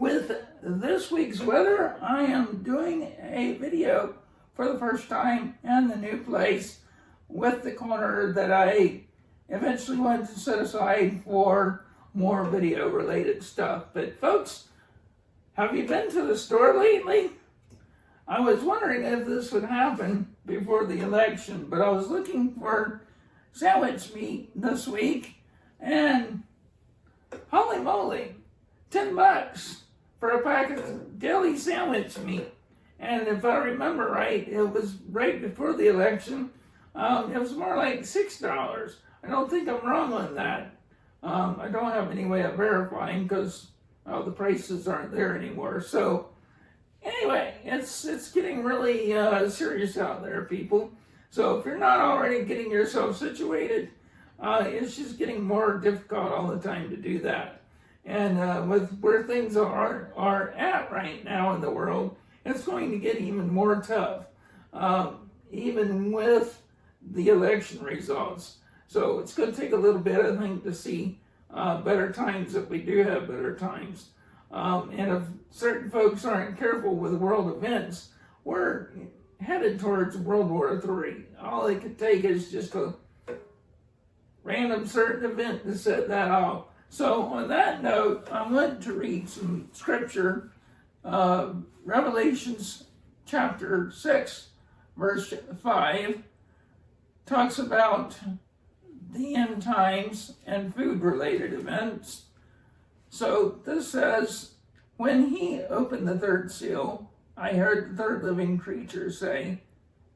with this week's weather, I am doing a video for the first time in the new place with the corner that I eventually wanted to set aside for more video related stuff. But folks, have you been to the store lately? I was wondering if this would happen before the election, but I was looking for sandwich meat this week, and holy moly, $10 for a pack of deli sandwich meat. And if I remember right, it was right before the election. It was more like $6. I don't think I'm wrong on that. I don't have any way of verifying because the prices aren't there anymore. So anyway, it's getting really serious out there, people. So if you're not already getting yourself situated, it's just getting more difficult all the time to do that. And with where things are at right now in the world, it's going to get even more tough, even with the election results. So it's going to take a little bit, I think, to see better times if we do have better times. And if certain folks aren't careful with world events, we're headed towards World War III. All it could take is just a random certain event to set that off. So on that note, I want to read some scripture. Revelations chapter 6, verse 5, talks about the end times and food-related events. So this says, when he opened the third seal, I heard the third living creature say,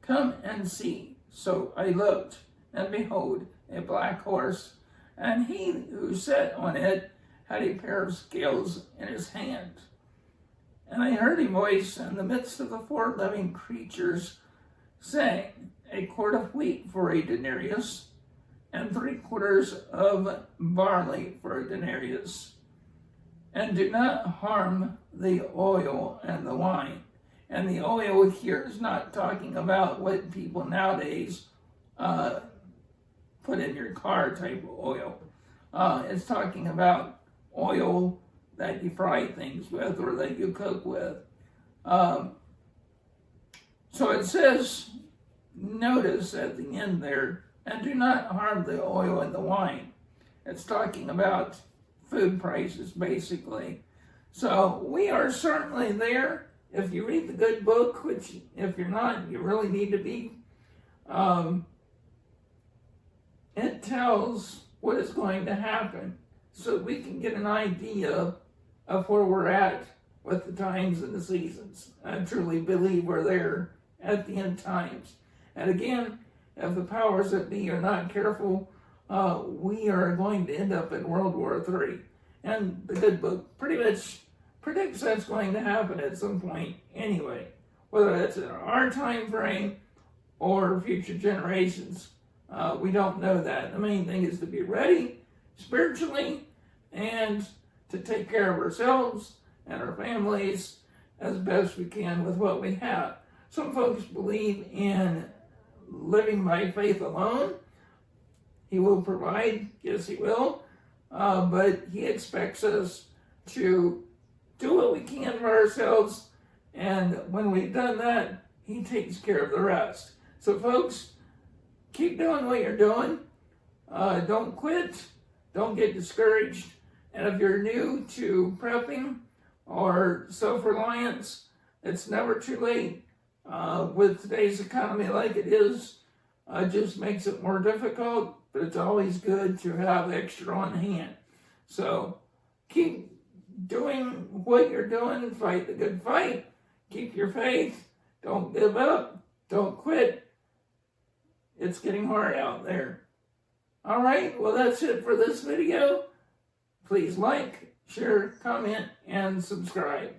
"Come and see." So I looked, and behold, a black horse, and he who sat on it had a pair of scales in his hand. And I heard a voice in the midst of the four living creatures saying, a quart of wheat for a denarius, and 3 quarters of barley for a denarius. And do not harm the oil and the wine. And the oil here is not talking about what people nowadays put in your car type of oil. It's talking about oil that you fry things with or that you cook with. So it says, notice at the end there, and do not harm the oil and the wine. It's talking about food prices, basically. So we are certainly there. If you read the good book, which if you're not, you really need to be, it tells what is going to happen so we can get an idea of where we're at with the times and the seasons. I truly believe we're there at the end times. And again, if the powers that be are not careful, we are going to end up in World War III. And the good book pretty much predicts that's going to happen at some point anyway, whether that's in our time frame or future generations. We don't know that. The main thing is to be ready spiritually and to take care of ourselves and our families as best we can with what we have. Some folks believe in living by faith alone. He will provide, yes he will, but he expects us to do what we can for ourselves, and when we've done that, he takes care of the rest. So folks, keep doing what you're doing. Don't quit. Don't get discouraged. And if you're new to prepping or self-reliance, it's never too late. With today's economy like it is, just makes it more difficult, but it's always good to have extra on hand. So keep doing what you're doing. Fight the good fight. Keep your faith. Don't give up. Don't quit. It's getting hard out there. All right, well, that's it for this video. Please like, share, comment, and subscribe.